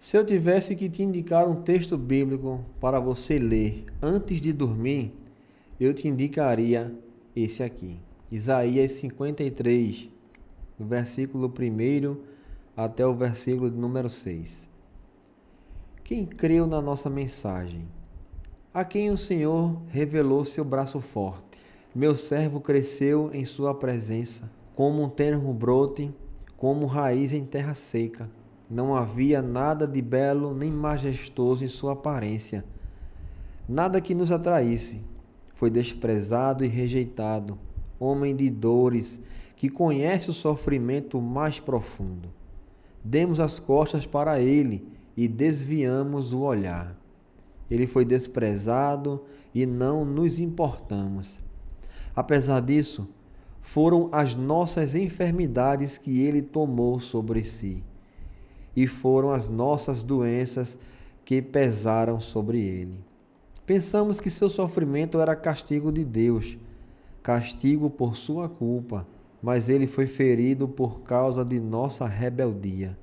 Se eu tivesse que te indicar um texto bíblico para você ler antes de dormir, eu te indicaria esse aqui. Isaías 53, do versículo 1 até o versículo de número 6. Quem creu na nossa mensagem? A quem o Senhor revelou seu braço forte. Meu servo cresceu em sua presença, como um tenro brote, como raiz em terra seca. Não havia nada de belo nem majestoso em sua aparência, nada que nos atraísse. Foi desprezado e rejeitado, homem de dores, que conhece o sofrimento mais profundo. Demos as costas para ele e desviamos o olhar. Ele foi desprezado e não nos importamos. Apesar disso, foram as nossas enfermidades que ele tomou sobre si, e foram as nossas doenças que pesaram sobre ele. Pensamos que seu sofrimento era castigo de Deus, castigo por sua culpa, mas ele foi ferido por causa de nossa rebeldia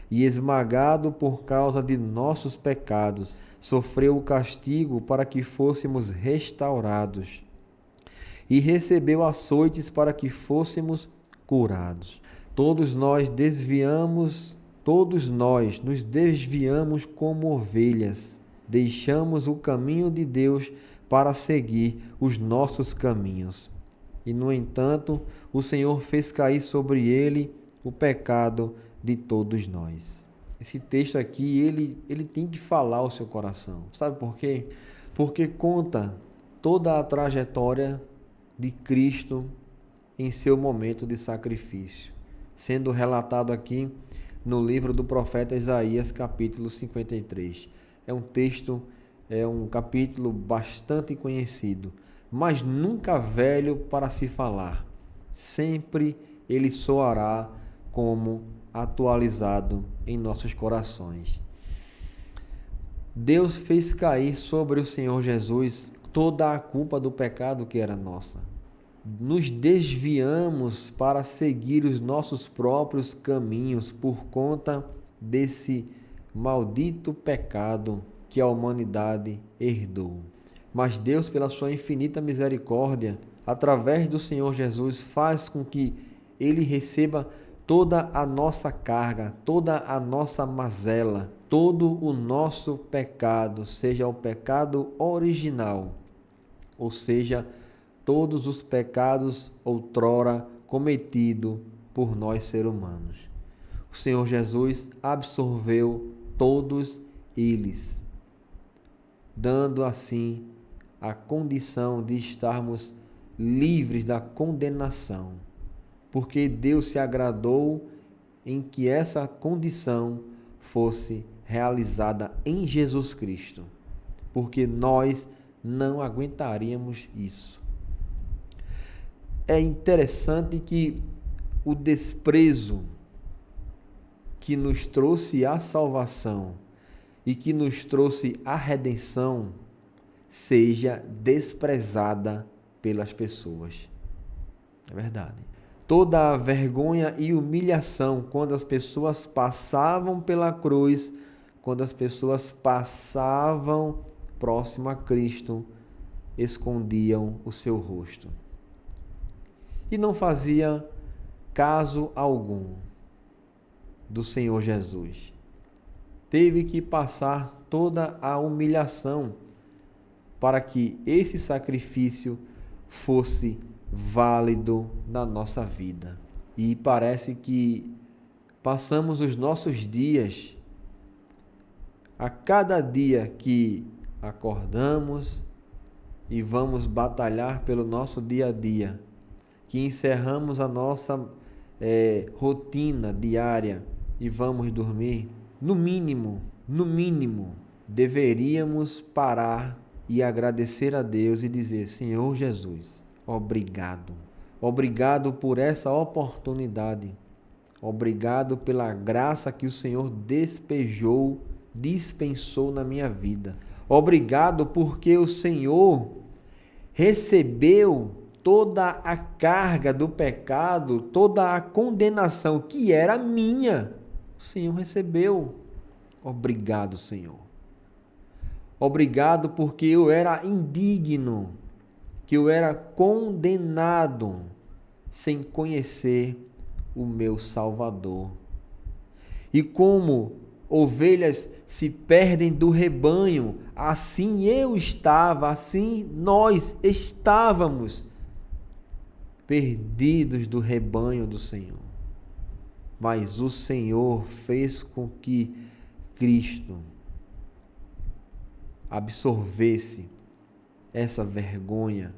e esmagado por causa de nossos pecados. Sofreu o castigo para que fôssemos restaurados e recebeu açoites para que fôssemos curados. Todos nós nos desviamos como ovelhas, deixamos o caminho de Deus para seguir os nossos caminhos. E, no entanto, o Senhor fez cair sobre ele o pecado de todos nós. Esse texto aqui, ele tem que falar ao seu coração. Sabe por quê? Porque conta toda a trajetória de Cristo em seu momento de sacrifício, sendo relatado aqui no livro do profeta Isaías, capítulo 53. É um capítulo bastante conhecido, mas nunca velho para se falar. Sempre ele soará como atualizado em nossos corações. Deus fez cair sobre o Senhor Jesus toda a culpa do pecado que era nossa. Nos desviamos para seguir os nossos próprios caminhos por conta desse maldito pecado que a humanidade herdou. Mas Deus, pela sua infinita misericórdia, através do Senhor Jesus, faz com que ele receba toda a nossa carga, toda a nossa mazela, todo o nosso pecado, seja o pecado original, ou seja, todos os pecados outrora cometidos por nós seres humanos. O Senhor Jesus absorveu todos eles, dando assim a condição de estarmos livres da condenação, porque Deus se agradou em que essa condição fosse realizada em Jesus Cristo, porque nós não aguentaríamos isso. É interessante que o desprezo que nos trouxe a salvação e que nos trouxe a redenção seja desprezada pelas pessoas. É verdade. Toda a vergonha e humilhação quando as pessoas passavam pela cruz, quando as pessoas passavam próximo a Cristo, escondiam o seu rosto. E não fazia caso algum do Senhor Jesus. Teve que passar toda a humilhação para que esse sacrifício fosse válido na nossa vida. E parece que passamos os nossos dias, a cada dia que acordamos e vamos batalhar pelo nosso dia a dia, que encerramos a nossa rotina diária e vamos dormir, no mínimo, deveríamos parar e agradecer a Deus e dizer: Senhor Jesus, obrigado. Obrigado por essa oportunidade. Obrigado pela graça que o Senhor dispensou na minha vida. Obrigado porque o Senhor recebeu toda a carga do pecado, toda a condenação que era minha. O Senhor recebeu. Obrigado, Senhor. Obrigado porque eu era indigno, que eu era condenado sem conhecer o meu Salvador. E como ovelhas se perdem do rebanho, assim eu estava, assim nós estávamos perdidos do rebanho do Senhor. Mas o Senhor fez com que Cristo absorvesse essa vergonha,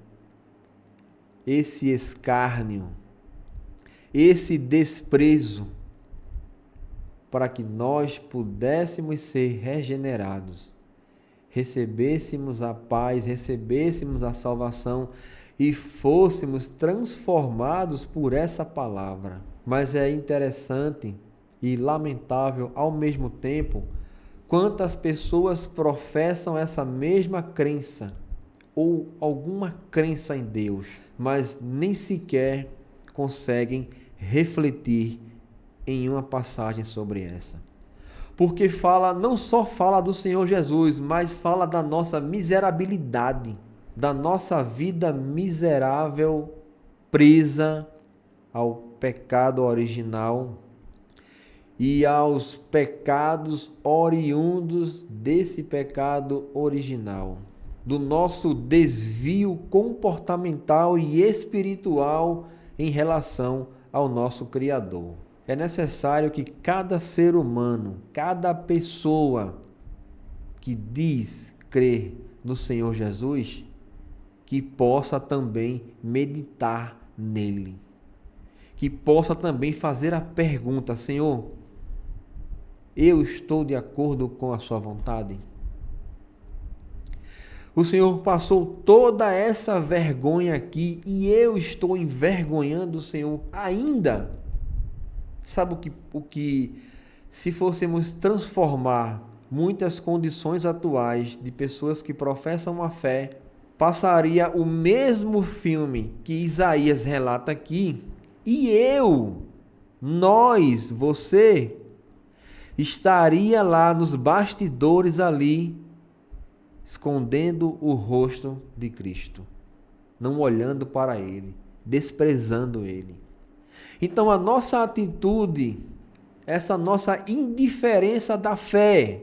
esse escárnio, esse desprezo, para que nós pudéssemos ser regenerados, recebêssemos a paz, recebêssemos a salvação e fôssemos transformados por essa palavra. Mas é interessante e lamentável ao mesmo tempo quantas pessoas professam essa mesma crença ou alguma crença em Deus, mas nem sequer conseguem refletir em uma passagem sobre essa. Porque não só fala do Senhor Jesus, mas fala da nossa miserabilidade, da nossa vida miserável, presa ao pecado original e aos pecados oriundos desse pecado original, do nosso desvio comportamental e espiritual em relação ao nosso Criador. É necessário que cada ser humano, cada pessoa que diz crer no Senhor Jesus, que possa também meditar nele, que possa também fazer a pergunta: Senhor, eu estou de acordo com a sua vontade? O Senhor passou toda essa vergonha aqui e eu estou envergonhando o Senhor ainda. Sabe o que se fôssemos transformar muitas condições atuais de pessoas que professam a fé, passaria o mesmo filme que Isaías relata aqui, e nós, você, estaria lá nos bastidores ali, escondendo o rosto de Cristo, não olhando para Ele, desprezando Ele. Então a nossa atitude, essa nossa indiferença da fé,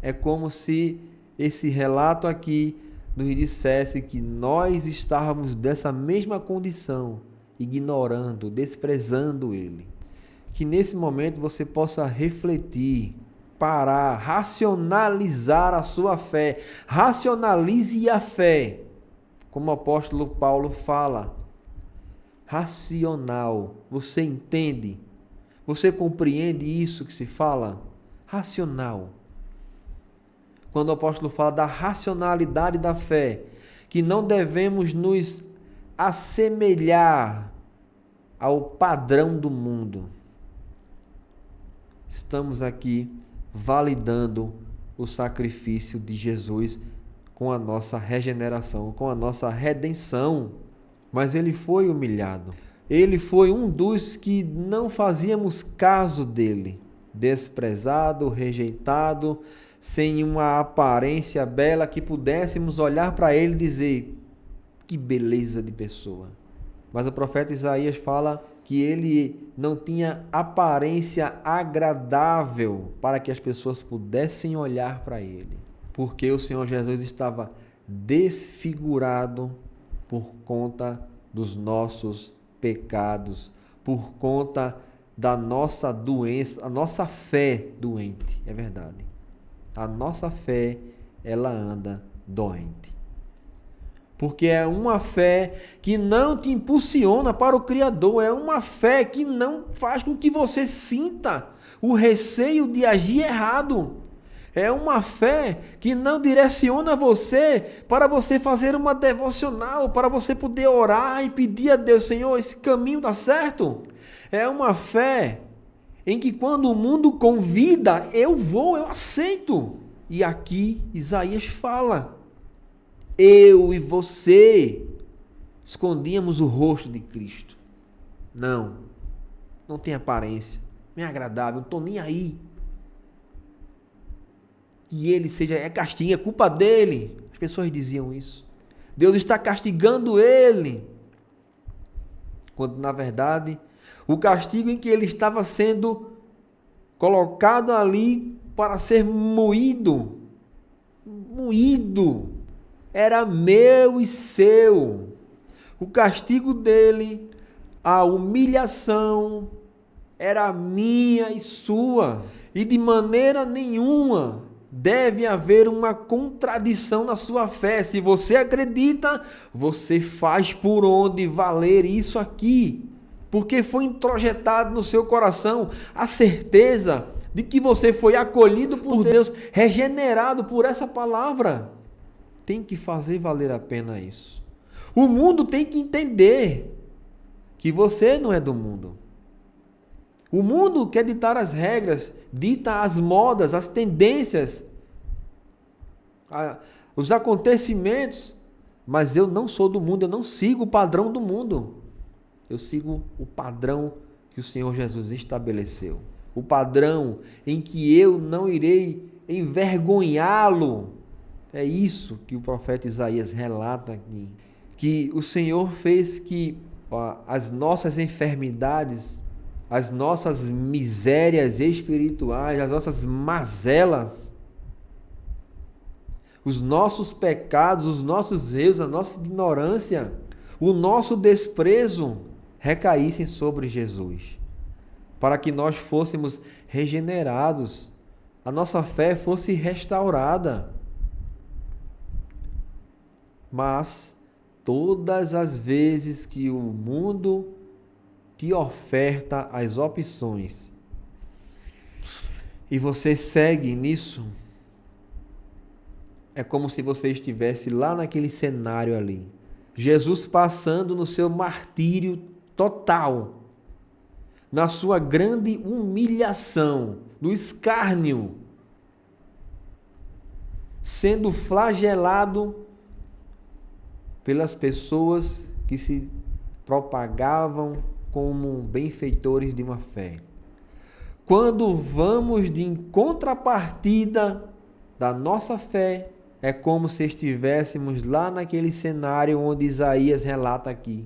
é como se esse relato aqui nos dissesse que nós estávamos dessa mesma condição, ignorando, desprezando Ele. Que nesse momento você possa refletir, parar, racionalizar a sua fé. Racionalize a fé, como o apóstolo Paulo fala. Racional. Você entende? Você compreende isso que se fala? Racional. Quando o apóstolo fala da racionalidade da fé, que não devemos nos assemelhar ao padrão do mundo. Estamos aqui validando o sacrifício de Jesus com a nossa regeneração, com a nossa redenção. Mas ele foi humilhado. Ele foi um dos que não fazíamos caso dele. Desprezado, rejeitado, sem uma aparência bela que pudéssemos olhar para ele e dizer: que beleza de pessoa. Mas o profeta Isaías fala que ele não tinha aparência agradável para que as pessoas pudessem olhar para ele. Porque o Senhor Jesus estava desfigurado por conta dos nossos pecados, por conta da nossa doença, a nossa fé doente, é verdade. A nossa fé, ela anda doente. Porque é uma fé que não te impulsiona para o Criador, é uma fé que não faz com que você sinta o receio de agir errado. É uma fé que não direciona você para você fazer uma devocional, para você poder orar e pedir a Deus: Senhor, esse caminho dá certo? É uma fé em que quando o mundo convida, eu aceito. E aqui Isaías fala: eu e você escondíamos o rosto de Cristo. Não tem aparência, não é agradável, não estou nem aí. que ele seja, é castigo, é culpa dele. As pessoas diziam isso. Deus está castigando ele. Quando, na verdade, o castigo em que ele estava sendo colocado ali para ser moído, era meu e seu. O castigo dele, a humilhação, era minha e sua. E de maneira nenhuma deve haver uma contradição na sua fé. Se você acredita, você faz por onde valer isso aqui. Porque foi introjetado no seu coração a certeza de que você foi acolhido por Deus, regenerado por essa palavra. Tem que fazer valer a pena isso. O mundo tem que entender que você não é do mundo. O mundo quer ditar as regras, dita as modas, as tendências, os acontecimentos, mas eu não sou do mundo, eu não sigo o padrão do mundo. Eu sigo o padrão que o Senhor Jesus estabeleceu. O padrão em que eu não irei envergonhá-lo. É isso que o profeta Isaías relata aqui. Que o Senhor fez que as nossas enfermidades, as nossas misérias espirituais, as nossas mazelas, os nossos pecados, os nossos erros, a nossa ignorância, o nosso desprezo recaíssem sobre Jesus, para que nós fôssemos regenerados, a nossa fé fosse restaurada. Mas todas as vezes que o mundo te oferta as opções e você segue nisso, é como se você estivesse lá naquele cenário ali. Jesus passando no seu martírio total, na sua grande humilhação, no escárnio, sendo flagelado pelas pessoas que se propagavam como benfeitores de uma fé. Quando vamos de contrapartida da nossa fé, é como se estivéssemos lá naquele cenário onde Isaías relata aqui,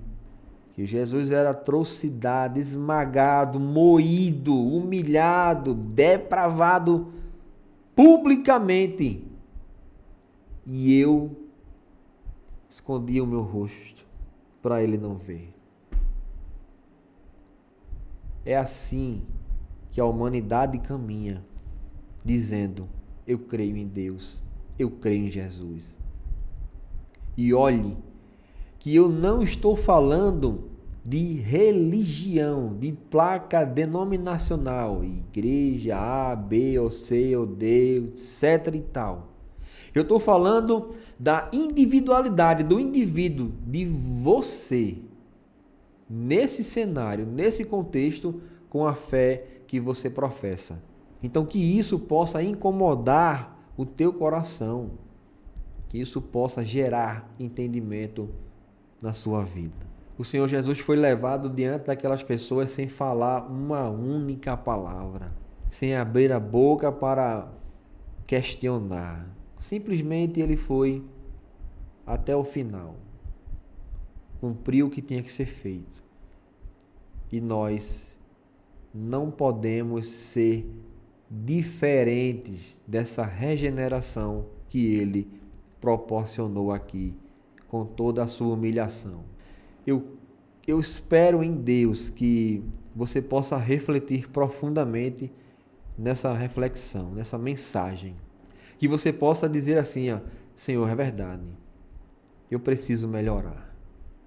que Jesus era atrocidade, esmagado, moído, humilhado, depravado publicamente. E eu escondia o meu rosto para ele não ver. É assim que a humanidade caminha, dizendo: eu creio em Deus, eu creio em Jesus. E olhe que eu não estou falando de religião, de placa denominacional, igreja A, B, ou C, ou D, etc e tal. Eu estou falando da individualidade do indivíduo, de você, nesse cenário, nesse contexto, com a fé que você professa. Então, que isso possa incomodar o teu coração, que isso possa gerar entendimento na sua vida. O Senhor Jesus foi levado diante daquelas pessoas sem falar uma única palavra, sem abrir a boca para questionar. Simplesmente ele foi até o final, cumpriu o que tinha que ser feito. E nós não podemos ser diferentes dessa regeneração que ele proporcionou aqui, com toda a sua humilhação. Eu espero em Deus que você possa refletir profundamente nessa reflexão, nessa mensagem. Que você possa dizer assim: Senhor, é verdade, eu preciso melhorar.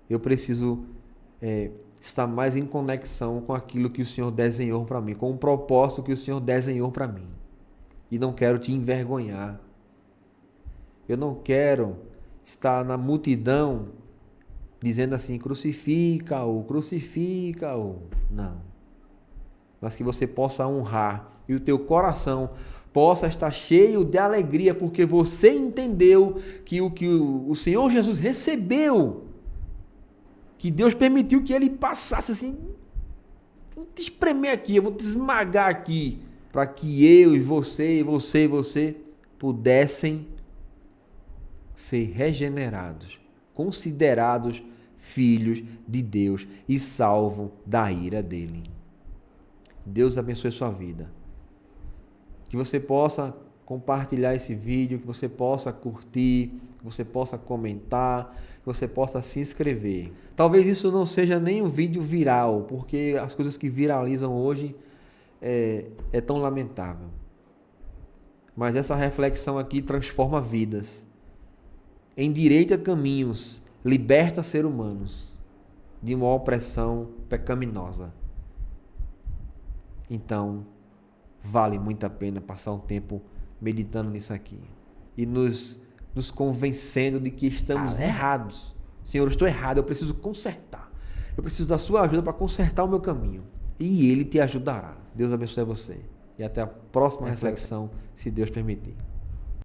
Eu preciso estar mais em conexão com aquilo que o Senhor desenhou para mim, com o propósito que o Senhor desenhou para mim. E não quero te envergonhar. Eu não quero estar na multidão dizendo assim: crucifica-o, crucifica-o. Não. Mas que você possa honrar e o teu coração possa estar cheio de alegria, porque você entendeu que o que o Senhor Jesus recebeu, que Deus permitiu que ele passasse assim: vou te espremer aqui, eu vou te esmagar aqui, para que eu e você, pudessem ser regenerados, considerados filhos de Deus e salvos da ira dele. Deus abençoe sua vida. Que você possa compartilhar esse vídeo, que você possa curtir, que você possa comentar, que você possa se inscrever. Talvez isso não seja nem um vídeo viral, porque as coisas que viralizam hoje é tão lamentável. Mas essa reflexão aqui transforma vidas, endireita caminhos, liberta seres humanos de uma opressão pecaminosa. Então, vale muito a pena passar um tempo meditando nisso aqui e nos convencendo de que estamos errados. Senhor, eu estou errado, eu preciso consertar. Eu preciso da sua ajuda para consertar o meu caminho. E Ele te ajudará. Deus abençoe você. E até a próxima reflexão, se Deus permitir.